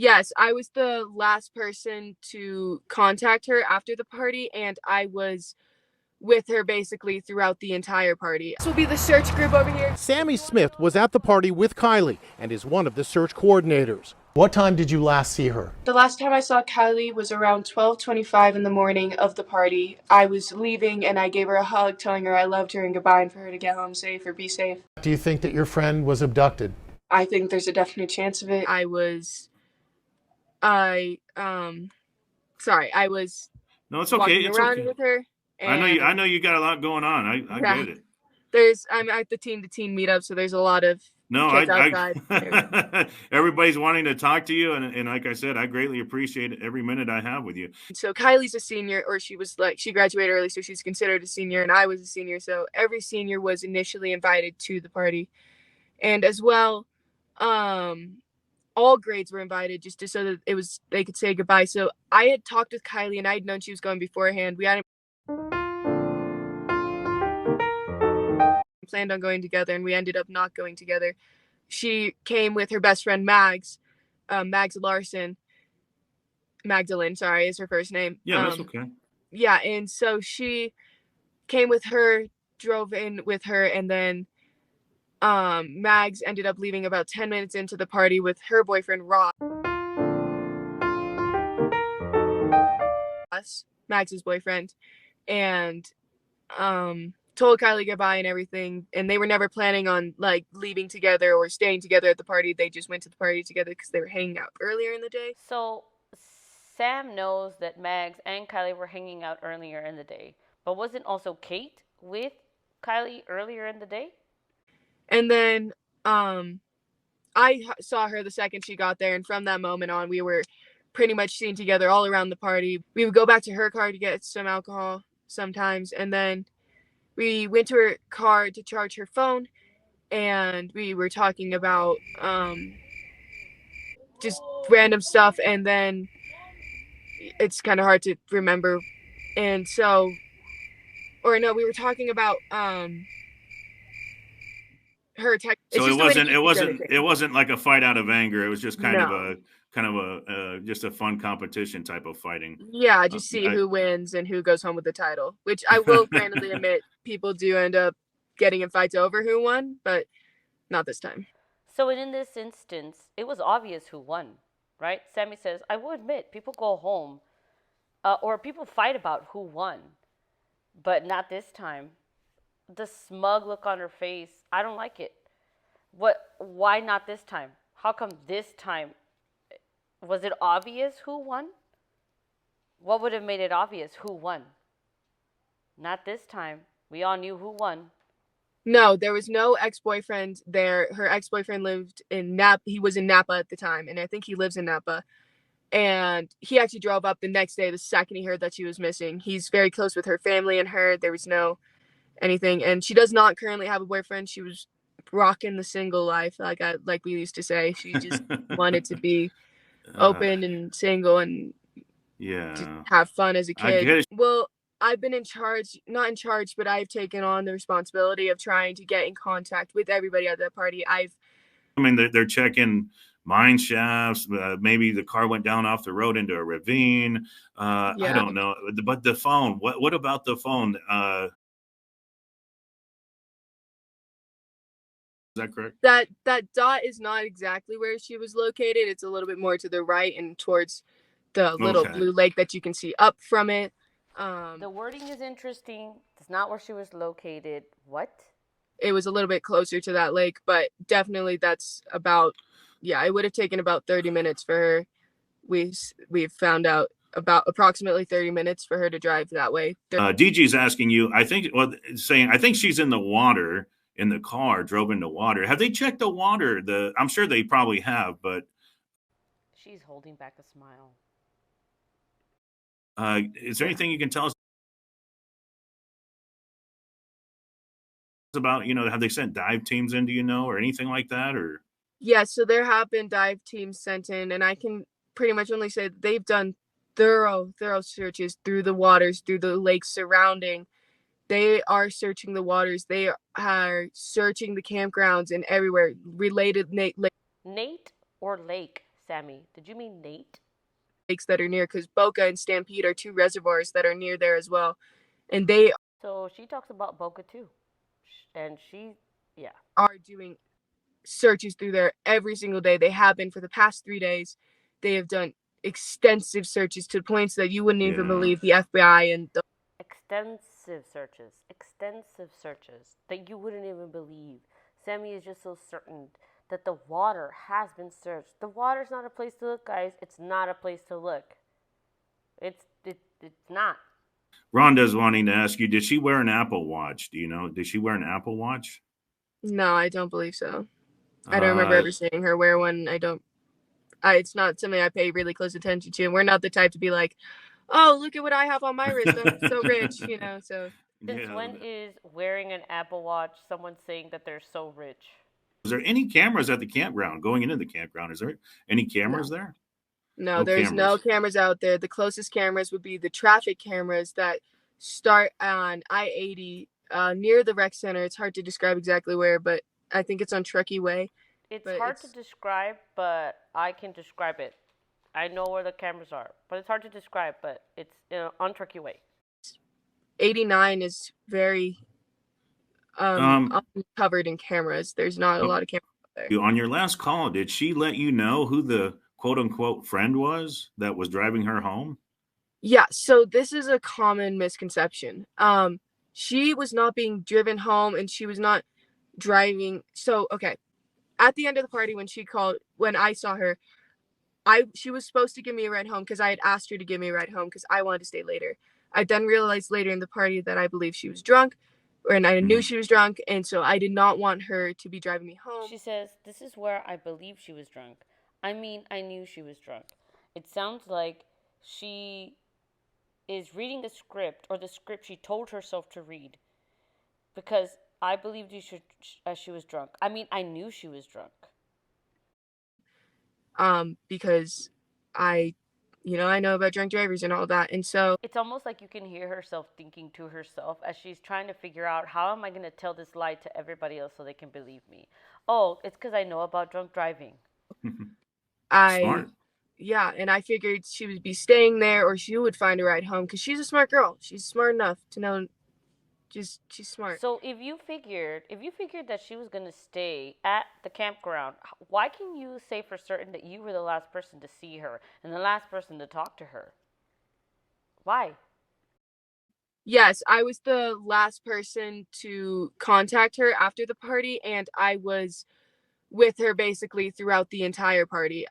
Yes, I was the last person to contact her after the party, and I was with her basically throughout the entire party. This will be the search group over here. Sami Smith was at the party with Kiely and is one of the search coordinators. What time did you last see her? The last time I saw Kiely was around 12:25 in the morning of the party. I was leaving and I gave her a hug, telling her I loved her and goodbye, and for her to get home safe or be safe. Do you think that your friend was abducted? I think there's a definite chance of it. I sorry, I was No, it's okay. walking It's around okay. with her. I know you got a lot going on. I Yeah, get it. I'm at the teen to teen meetup, so there's a lot of No, kids outside. everybody's wanting to talk to you, and like I said, I greatly appreciate every minute I have with you. So Kylie's a senior, or she graduated early, so she's considered a senior, and I was a senior. So every senior was initially invited to the party, and as well, all grades were invited just so that they could say goodbye. So I had talked with Kiely, and I had known she was going beforehand. We hadn't planned on going together, and we ended up not going together. She came with her best friend Mags Larson. Magdalene, sorry, is her first name. Yeah, that's okay. Yeah, and so she came with her, drove in with her, and then Mags ended up leaving about 10 minutes into the party with her boyfriend Ross, Mags's boyfriend, and told Kiely goodbye and everything. And they were never planning on like leaving together or staying together at the party. They just went to the party together because they were hanging out earlier in the day. So Sam knows that Mags and Kiely were hanging out earlier in the day, but wasn't also Kate with Kiely earlier in the day? And then I saw her the second she got there, and from that moment on, we were pretty much seen together all around the party. We would go back to her car to get some alcohol sometimes, and then we went to her car to charge her phone, and we were talking about just random stuff, and then it's kind of hard to remember. And so, or no, we were talking about her tech. So it wasn't like a fight out of anger. It was just kind of a just a fun competition type of fighting. Yeah, just see who wins and who goes home with the title, which I will randomly admit people do end up getting in fights over who won, but not this time. So in this instance, it was obvious who won, right? Sami says, I will admit, people go home or people fight about who won, but not this time. The smug look on her face, I don't like it. Why not this time? How come this time? Was it obvious who won? What would have made it obvious who won? Not this time. We all knew who won. No, there was no ex-boyfriend there. Her ex-boyfriend lived in Napa. He was in Napa at the time, and I think he lives in Napa. And he actually drove up the next day the second he heard that she was missing. He's very close with her family and her. There was no anything, and she does not currently have a boyfriend. She was rocking the single life, like we used to say. She just wanted to be open and single and have fun as a kid. Well, I've been not in charge, but I've taken on the responsibility of trying to get in contact with everybody at that party. I mean, they're checking mine shafts. Maybe the car went down off the road into a ravine. I don't know. But the phone, what about the phone? Is that correct? That dot is not exactly where she was located. It's a little bit more to the right and towards the little blue lake that you can see up from it. The wording is interesting. It's not where she was located. What? It was a little bit closer to that lake, but definitely that's about, it would have taken about 30 minutes for her. We've found out about approximately 30 minutes for her to drive that way. DG's asking you, I think she's in the water. In the car, drove into water. Have they checked the water? I'm sure they probably have, but she's holding back a smile. Is there anything you can tell us about? Have they sent dive teams in? Do you know, or anything like that? Or so there have been dive teams sent in, and I can pretty much only say that they've done thorough searches through the waters, through the lakes surrounding. They are searching the waters. They are searching the campgrounds and everywhere related. Nate or Lake Sammy. Did you mean Nate? Lakes that are near, because Boca and Stampede are two reservoirs that are near there as well, and they So she talks about Boca too, and yeah, are doing searches through there every single day. They have been for the past 3 days. They have done extensive searches to points that you wouldn't even Yeah. believe. The FBI and the extensive searches that you wouldn't even believe. Sammy is just so certain that the water has been searched. The water's not a place to look, guys. It's not a place to look. It's not. Rhonda's wanting to ask you, did she wear an Apple Watch? Do you know? Did she wear an Apple Watch? No, I don't believe so. I don't remember ever seeing her wear one. It's not something I pay really close attention to. And we're not the type to be like, oh, look at what I have on my wrist. I'm so rich, so. Since when is wearing an Apple Watch someone saying that they're so rich? Is there any cameras at the campground going into the campground? Is there any cameras there? No, there's no cameras out there. The closest cameras would be the traffic cameras that start on I-80 near the rec center. It's hard to describe exactly where, but I think it's on Truckee Way. It's hard to describe, but I can describe it. I know where the cameras are, but it's hard to describe, but it's on Truckee Way. 89 is very covered in cameras. There's not a lot of cameras out there. On your last call, did she let you know who the quote-unquote friend was that was driving her home? Yeah, so this is a common misconception. She was not being driven home, and she was not driving. So, okay, at the end of the party when I saw her, she was supposed to give me a ride home because I had asked her to give me a ride home because I wanted to stay later. I then realized later in the party that I believe she was drunk, and I knew she was drunk, and so I did not want her to be driving me home. She says, this is where I believe she was drunk. I mean, I knew she was drunk. It sounds like she is reading the script, or the script she told herself to read, because I believed she was drunk. I mean, I knew she was drunk. Because I know about drunk drivers and all that, and so it's almost like you can hear herself thinking to herself as she's trying to figure out, how am I going to tell this lie to everybody else so they can believe me? Oh, it's because I know about drunk driving. Smart. Yeah, and I figured she would be staying there, or she would find a ride home, because she's a smart girl. She's smart enough to know. She's smart. So if you figured that she was gonna stay at the campground, why can you say for certain that you were the last person to see her and the last person to talk to her? Why? Yes, I was the last person to contact her after the party, and I was with her basically throughout the entire party.